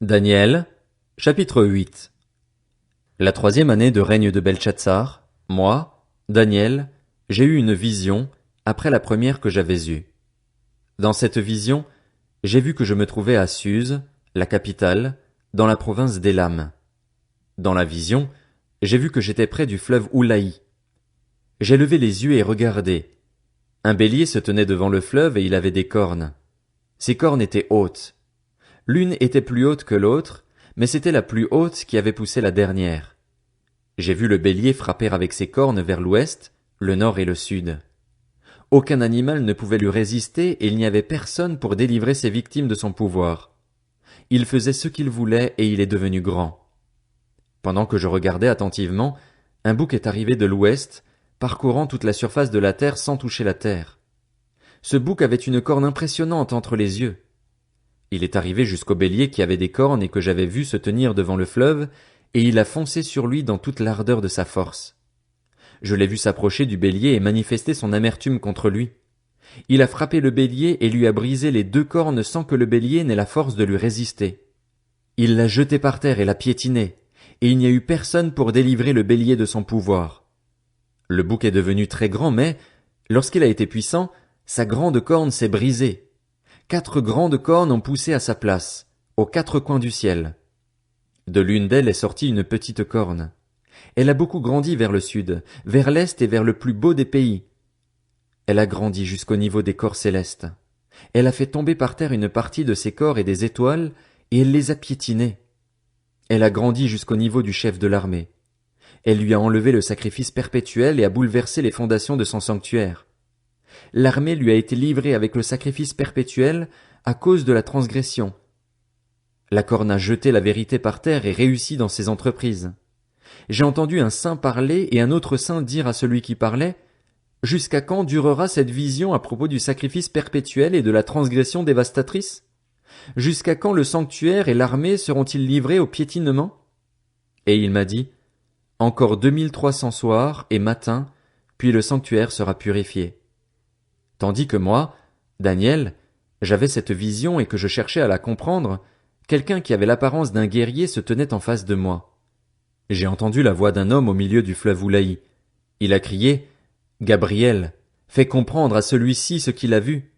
Daniel, chapitre 8. La troisième année de règne de Belchatsar, moi, Daniel, j'ai eu une vision, après la première que j'avais eue. Dans cette vision, j'ai vu que je me trouvais à Suse, la capitale, dans la province d'Élam. Dans la vision, j'ai vu que j'étais près du fleuve Oulaï. J'ai levé les yeux et regardé. Un bélier se tenait devant le fleuve et il avait des cornes. Ses cornes étaient hautes. L'une était plus haute que l'autre, mais c'était la plus haute qui avait poussé la dernière. J'ai vu le bélier frapper avec ses cornes vers l'ouest, le nord et le sud. Aucun animal ne pouvait lui résister et il n'y avait personne pour délivrer ses victimes de son pouvoir. Il faisait ce qu'il voulait et il est devenu grand. Pendant que je regardais attentivement, un bouc est arrivé de l'ouest, parcourant toute la surface de la terre sans toucher la terre. Ce bouc avait une corne impressionnante entre les yeux. Il est arrivé jusqu'au bélier qui avait des cornes et que j'avais vu se tenir devant le fleuve, et il a foncé sur lui dans toute l'ardeur de sa force. Je l'ai vu s'approcher du bélier et manifester son amertume contre lui. Il a frappé le bélier et lui a brisé les deux cornes sans que le bélier n'ait la force de lui résister. Il l'a jeté par terre et l'a piétiné, et il n'y a eu personne pour délivrer le bélier de son pouvoir. Le bouc est devenu très grand, mais, lorsqu'il a été puissant, sa grande corne s'est brisée. 4 grandes cornes ont poussé à sa place, aux 4 coins du ciel. De l'une d'elles est sortie une petite corne. Elle a beaucoup grandi vers le sud, vers l'est et vers le plus beau des pays. Elle a grandi jusqu'au niveau des corps célestes. Elle a fait tomber par terre une partie de ses corps et des étoiles, et elle les a piétinés. Elle a grandi jusqu'au niveau du chef de l'armée. Elle lui a enlevé le sacrifice perpétuel et a bouleversé les fondations de son sanctuaire. L'armée lui a été livrée avec le sacrifice perpétuel à cause de la transgression. La corne a jeté la vérité par terre et réussi dans ses entreprises. J'ai entendu un saint parler et un autre saint dire à celui qui parlait, « Jusqu'à quand durera cette vision à propos du sacrifice perpétuel et de la transgression dévastatrice? Jusqu'à quand le sanctuaire et l'armée seront-ils livrés au piétinement? » Et il m'a dit, « Encore 2300 soirs et matins, puis le sanctuaire sera purifié. » Tandis que moi, Daniel, j'avais cette vision et que je cherchais à la comprendre, quelqu'un qui avait l'apparence d'un guerrier se tenait en face de moi. J'ai entendu la voix d'un homme au milieu du fleuve Oulaï. Il a crié, « Gabriel, fais comprendre à celui-ci ce qu'il a vu. »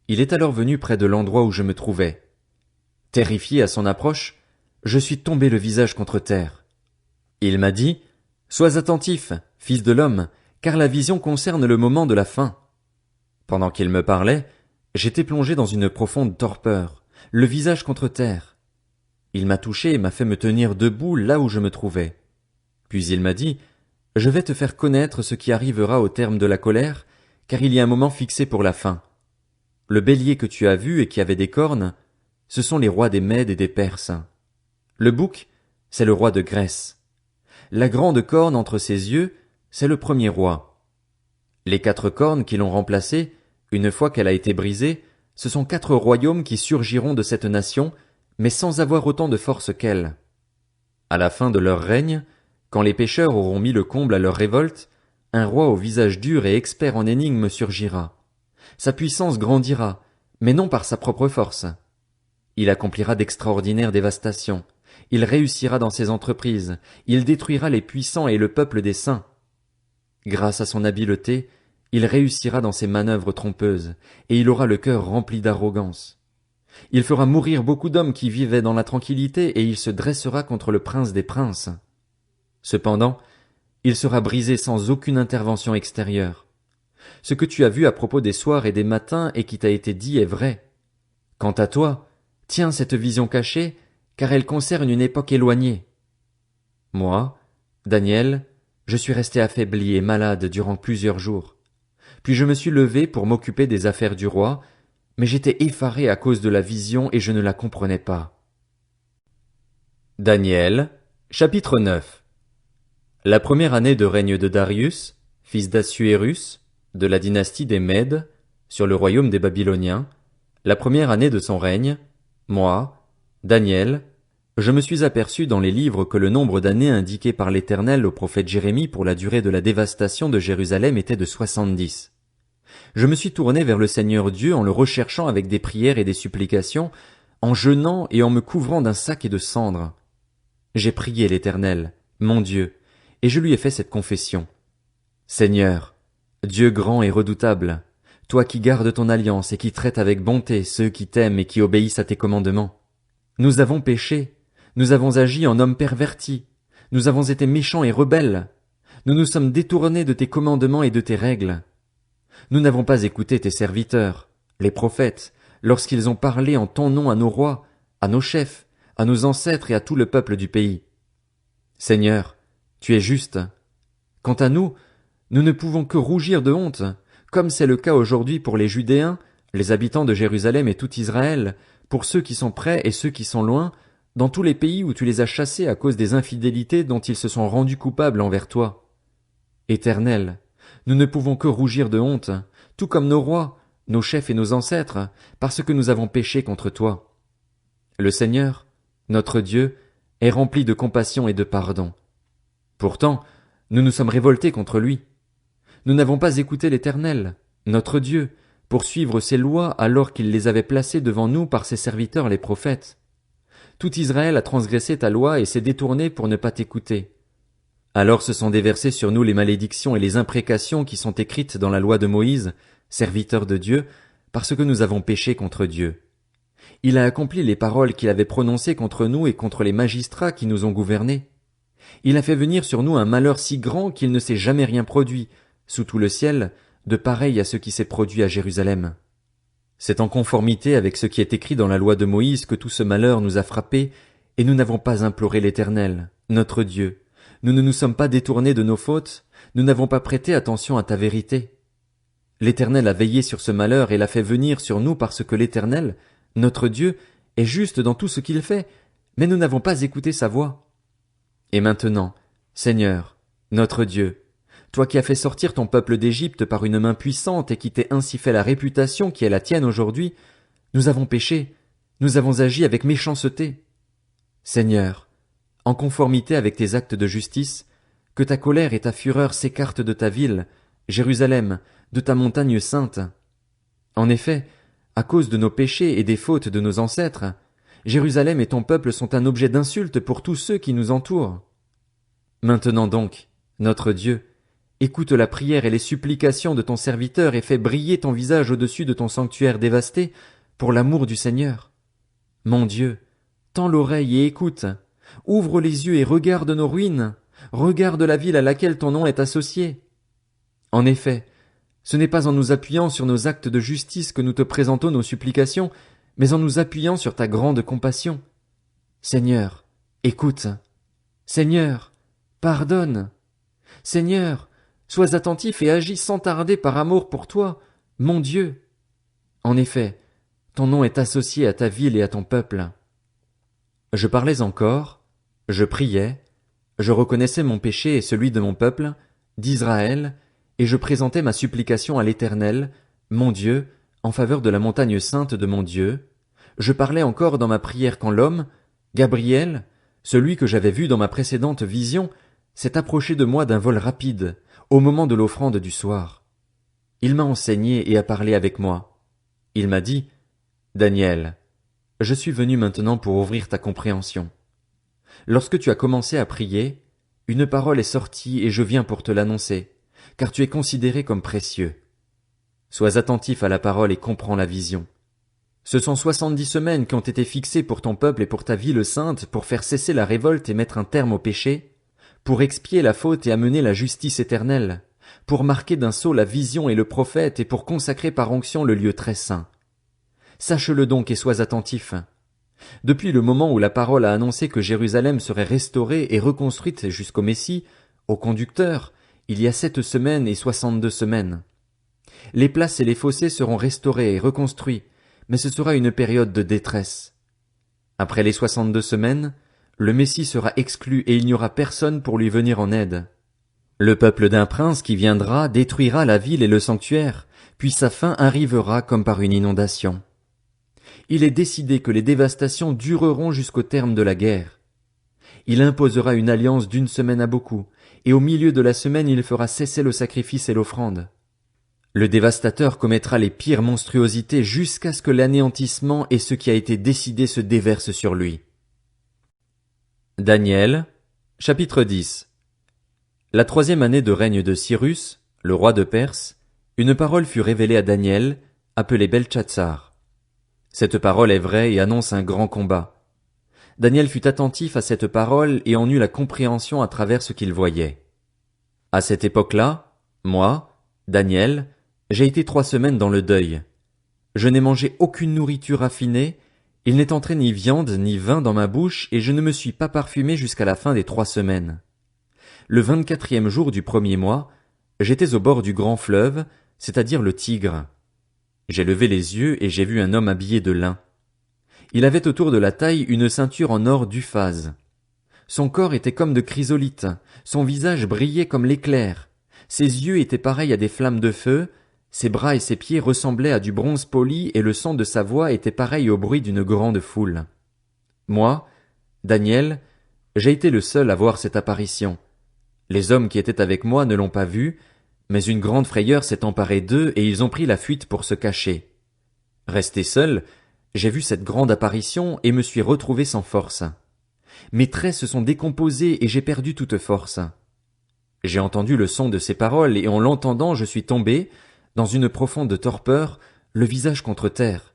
Il est alors venu près de l'endroit où je me trouvais. Terrifié à son approche, je suis tombé le visage contre terre. Il m'a dit, « Sois attentif, fils de l'homme, car la vision concerne le moment de la fin. » Pendant qu'il me parlait, j'étais plongé dans une profonde torpeur, le visage contre terre. Il m'a touché et m'a fait me tenir debout là où je me trouvais. Puis il m'a dit, « Je vais te faire connaître ce qui arrivera au terme de la colère, car il y a un moment fixé pour la fin. Le bélier que tu as vu et qui avait des cornes, ce sont les rois des Mèdes et des Perses. Le bouc, c'est le roi de Grèce. La grande corne entre ses yeux, c'est le premier roi. Les 4 cornes qui l'ont remplacé, une fois qu'elle a été brisée, ce sont 4 royaumes qui surgiront de cette nation, mais sans avoir autant de force qu'elle. À la fin de leur règne, quand les pécheurs auront mis le comble à leur révolte, un roi au visage dur et expert en énigmes surgira. Sa puissance grandira, mais non par sa propre force. Il accomplira d'extraordinaires dévastations. Il réussira dans ses entreprises. Il détruira les puissants et le peuple des saints. Grâce à son habileté, il réussira dans ses manœuvres trompeuses, et il aura le cœur rempli d'arrogance. Il fera mourir beaucoup d'hommes qui vivaient dans la tranquillité, et il se dressera contre le prince des princes. Cependant, il sera brisé sans aucune intervention extérieure. Ce que tu as vu à propos des soirs et des matins et qui t'a été dit est vrai. Quant à toi, tiens cette vision cachée, car elle concerne une époque éloignée. Moi, Daniel, je suis resté affaibli et malade durant plusieurs jours. Puis je me suis levé pour m'occuper des affaires du roi, mais j'étais effaré à cause de la vision et je ne la comprenais pas. Daniel, chapitre 9. La première année de règne de Darius, fils d'Assuérus, de la dynastie des Mèdes, sur le royaume des Babyloniens, la première année de son règne, moi, Daniel, je me suis aperçu dans les livres que le nombre d'années indiqué par l'Éternel au prophète Jérémie pour la durée de la dévastation de Jérusalem était de 70. Je me suis tourné vers le Seigneur Dieu en le recherchant avec des prières et des supplications, en jeûnant et en me couvrant d'un sac et de cendres. J'ai prié l'Éternel, mon Dieu, et je lui ai fait cette confession. Seigneur, Dieu grand et redoutable, toi qui gardes ton alliance et qui traites avec bonté ceux qui t'aiment et qui obéissent à tes commandements. Nous avons péché, nous avons agi en hommes pervertis, nous avons été méchants et rebelles, nous nous sommes détournés de tes commandements et de tes règles. Nous n'avons pas écouté tes serviteurs, les prophètes, lorsqu'ils ont parlé en ton nom à nos rois, à nos chefs, à nos ancêtres et à tout le peuple du pays. Seigneur, tu es juste. Quant à nous, nous ne pouvons que rougir de honte, comme c'est le cas aujourd'hui pour les Judéens, les habitants de Jérusalem et tout Israël, pour ceux qui sont près et ceux qui sont loin, dans tous les pays où tu les as chassés à cause des infidélités dont ils se sont rendus coupables envers toi. Éternel, nous ne pouvons que rougir de honte, tout comme nos rois, nos chefs et nos ancêtres, parce que nous avons péché contre toi. Le Seigneur, notre Dieu, est rempli de compassion et de pardon. Pourtant, nous nous sommes révoltés contre lui. Nous n'avons pas écouté l'Éternel, notre Dieu, pour suivre ses lois alors qu'il les avait placées devant nous par ses serviteurs les prophètes. Tout Israël a transgressé ta loi et s'est détourné pour ne pas t'écouter. Alors se sont déversées sur nous les malédictions et les imprécations qui sont écrites dans la loi de Moïse, serviteur de Dieu, parce que nous avons péché contre Dieu. Il a accompli les paroles qu'il avait prononcées contre nous et contre les magistrats qui nous ont gouvernés. Il a fait venir sur nous un malheur si grand qu'il ne s'est jamais rien produit, sous tout le ciel, de pareil à ce qui s'est produit à Jérusalem. C'est en conformité avec ce qui est écrit dans la loi de Moïse que tout ce malheur nous a frappés, et nous n'avons pas imploré l'Éternel, notre Dieu. Nous ne nous sommes pas détournés de nos fautes, nous n'avons pas prêté attention à ta vérité. L'Éternel a veillé sur ce malheur et l'a fait venir sur nous parce que l'Éternel, notre Dieu, est juste dans tout ce qu'il fait, mais nous n'avons pas écouté sa voix. Et maintenant, Seigneur, notre Dieu, toi qui as fait sortir ton peuple d'Égypte par une main puissante et qui t'es ainsi fait la réputation qui est la tienne aujourd'hui, nous avons péché, nous avons agi avec méchanceté. Seigneur, en conformité avec tes actes de justice, que ta colère et ta fureur s'écartent de ta ville, Jérusalem, de ta montagne sainte. En effet, à cause de nos péchés et des fautes de nos ancêtres, Jérusalem et ton peuple sont un objet d'insulte pour tous ceux qui nous entourent. Maintenant donc, notre Dieu, écoute la prière et les supplications de ton serviteur et fais briller ton visage au-dessus de ton sanctuaire dévasté, pour l'amour du Seigneur. Mon Dieu, tends l'oreille et écoute, ouvre les yeux et regarde nos ruines, regarde la ville à laquelle ton nom est associé. En effet, ce n'est pas en nous appuyant sur nos actes de justice que nous te présentons nos supplications, mais en nous appuyant sur ta grande compassion. Seigneur, écoute. Seigneur, pardonne. Seigneur, sois attentif et agis sans tarder par amour pour toi, mon Dieu. En effet, ton nom est associé à ta ville et à ton peuple. Je parlais encore, je priais, je reconnaissais mon péché et celui de mon peuple, d'Israël, et je présentais ma supplication à l'Éternel, mon Dieu, en faveur de la montagne sainte de mon Dieu. Je parlais encore dans ma prière quand l'homme, Gabriel, celui que j'avais vu dans ma précédente vision, s'est approché de moi d'un vol rapide, au moment de l'offrande du soir. Il m'a enseigné et a parlé avec moi. Il m'a dit, « Daniel, je suis venu maintenant pour ouvrir ta compréhension. Lorsque tu as commencé à prier, une parole est sortie et je viens pour te l'annoncer, car tu es considéré comme précieux. Sois attentif à la parole et comprends la vision. Ce sont 70 semaines qui ont été fixées pour ton peuple et pour ta ville sainte pour faire cesser la révolte et mettre un terme au péché, pour expier la faute et amener la justice éternelle, pour marquer d'un sceau la vision et le prophète et pour consacrer par onction le lieu très saint. Sache-le donc et sois attentif. Depuis le moment où la parole a annoncé que Jérusalem serait restaurée et reconstruite jusqu'au Messie, au conducteur, il y a 7 semaines et 62 semaines. Les places et les fossés seront restaurés et reconstruits, mais ce sera une période de détresse. Après les 62 semaines, le Messie sera exclu et il n'y aura personne pour lui venir en aide. Le peuple d'un prince qui viendra détruira la ville et le sanctuaire, puis sa fin arrivera comme par une inondation. Il est décidé que les dévastations dureront jusqu'au terme de la guerre. Il imposera une alliance d'1 semaine à beaucoup, et au milieu de la semaine il fera cesser le sacrifice et l'offrande. Le dévastateur commettra les pires monstruosités jusqu'à ce que l'anéantissement et ce qui a été décidé se déversent sur lui. Daniel, chapitre 10. La 3e année de règne de Cyrus, le roi de Perse, une parole fut révélée à Daniel, appelé Beltchatsar. Cette parole est vraie et annonce un grand combat. Daniel fut attentif à cette parole et en eut la compréhension à travers ce qu'il voyait. À cette époque-là, moi, Daniel, j'ai été 3 semaines dans le deuil. Je n'ai mangé aucune nourriture raffinée, il n'est entré ni viande ni vin dans ma bouche et je ne me suis pas parfumé jusqu'à la fin des 3 semaines. Le 24e jour du 1er mois, j'étais au bord du grand fleuve, c'est-à-dire le Tigre. J'ai levé les yeux et j'ai vu un homme habillé de lin. Il avait autour de la taille une ceinture en or d'Uphaz. Son corps était comme de chrysolite, son visage brillait comme l'éclair, ses yeux étaient pareils à des flammes de feu, ses bras et ses pieds ressemblaient à du bronze poli et le son de sa voix était pareil au bruit d'une grande foule. Moi, Daniel, j'ai été le seul à voir cette apparition. Les hommes qui étaient avec moi ne l'ont pas vue, mais une grande frayeur s'est emparée d'eux et ils ont pris la fuite pour se cacher. Resté seul, j'ai vu cette grande apparition et me suis retrouvé sans force. Mes traits se sont décomposés et j'ai perdu toute force. J'ai entendu le son de ces paroles et en l'entendant je suis tombé, dans une profonde torpeur, le visage contre terre.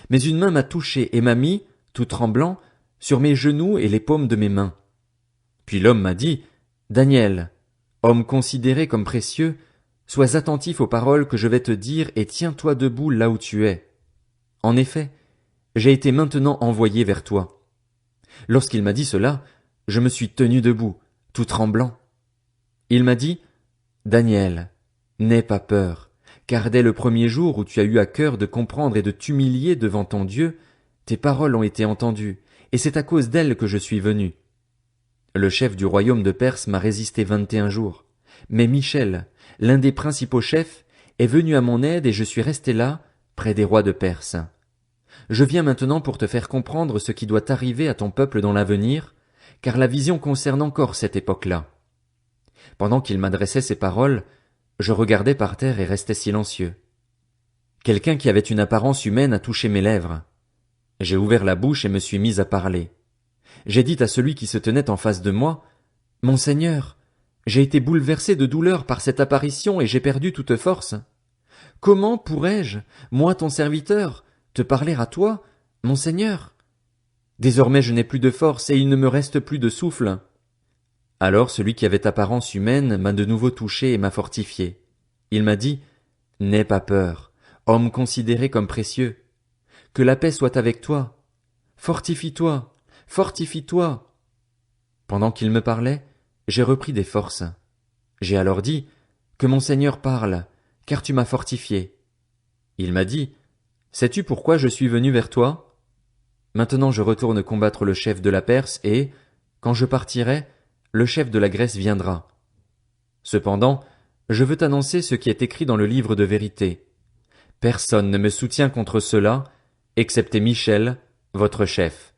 Mais une main m'a touché et m'a mis, tout tremblant, sur mes genoux et les paumes de mes mains. Puis l'homme m'a dit, « Daniel, homme considéré comme précieux, sois attentif aux paroles que je vais te dire et tiens-toi debout là où tu es. En effet, j'ai été maintenant envoyé vers toi. » Lorsqu'il m'a dit cela, je me suis tenu debout, tout tremblant. Il m'a dit, « Daniel, n'aie pas peur, car dès le premier jour où tu as eu à cœur de comprendre et de t'humilier devant ton Dieu, tes paroles ont été entendues, et c'est à cause d'elles que je suis venu. Le chef du royaume de Perse m'a résisté 21 jours, mais Michel, l'un des principaux chefs, est venu à mon aide et je suis resté là, près des rois de Perse. Je viens maintenant pour te faire comprendre ce qui doit arriver à ton peuple dans l'avenir, car la vision concerne encore cette époque-là. » Pendant qu'il m'adressait ces paroles, je regardais par terre et restais silencieux. Quelqu'un qui avait une apparence humaine a touché mes lèvres. J'ai ouvert la bouche et me suis mis à parler. J'ai dit à celui qui se tenait en face de moi, « Mon Seigneur, j'ai été bouleversé de douleur par cette apparition et j'ai perdu toute force. Comment pourrais-je, moi ton serviteur, te parler à toi, mon Seigneur? Désormais je n'ai plus de force et il ne me reste plus de souffle. » Alors celui qui avait apparence humaine m'a de nouveau touché et m'a fortifié. Il m'a dit, « N'aie pas peur, homme considéré comme précieux. Que la paix soit avec toi. Fortifie-toi, fortifie-toi. » Pendant qu'il me parlait, j'ai repris des forces. J'ai alors dit, « Que mon Seigneur parle, car tu m'as fortifié. » Il m'a dit, « Sais-tu pourquoi je suis venu vers toi? Maintenant je retourne combattre le chef de la Perse et, quand je partirai, le chef de la Grèce viendra. Cependant, je veux t'annoncer ce qui est écrit dans le livre de vérité. Personne ne me soutient contre cela, excepté Michel, votre chef.